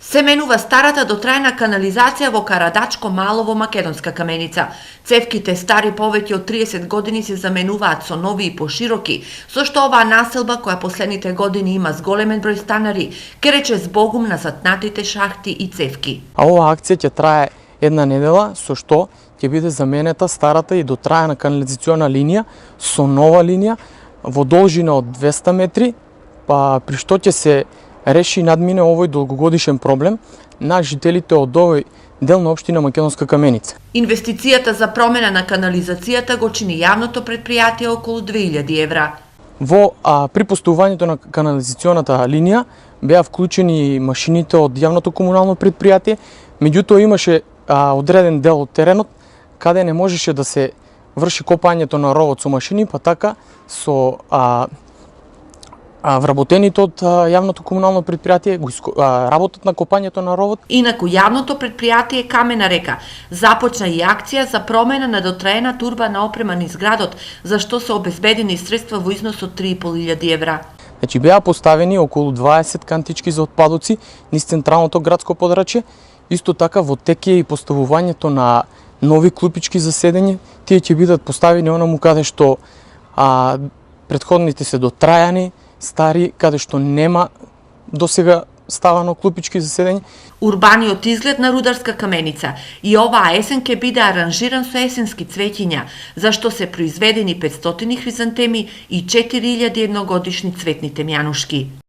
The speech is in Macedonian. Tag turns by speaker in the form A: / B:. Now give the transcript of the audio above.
A: Се менува старата дотраена канализација во Карадачко мало во Македонска Каменица. Цевките стари повеќе од 30 години се заменуваат со нови и пошироки, со што оваа населба која последните години има зголемен број станари, ке рече збогум на затнатите шахти и цевки.
B: А оваа акција ќе трае една недела, со што ќе биде заменета старата и дотраена канализациона линија со нова линија во должина од 200 метри, при што ќе се реши и надмине овој долгогодишен проблем на жителите од овој дел на општина Македонска Каменица.
A: Инвестицијата за промена на канализацијата го чини јавното претпријатие околу 2000 евра.
B: При постојувањето на канализационата линија беа вклучени машините од јавното комунално претпријатие, меѓутоа имаше одреден дел од теренот каде не можеше да се врши копањето на ровот со машини, па така со вработените од јавното комунално претпријатие работат на копањето на ровот.
A: Инаку јавното претпријатие Камена река започна и акција за промена на дотраена турбана опрема низ градот, за што се обезбедени средства во износ од 3500 евра.
B: Значи беа поставени околу 20 кантички за отпадоци низ централното градско подрачје. Исто така во тек е и поставувањето на нови клупички за седење. Тие ќе бидат поставени онаму каде што претходните се дотрајани, стари, каде што нема досега ставано клупички за седење.
A: Урбаниот изглед на Рударска Каменица и оваа есен ќе биде аранжиран со есенски цвеќиња, за што се произведени 500 хризантеми и 4000 едногодишни цветни темјанушки.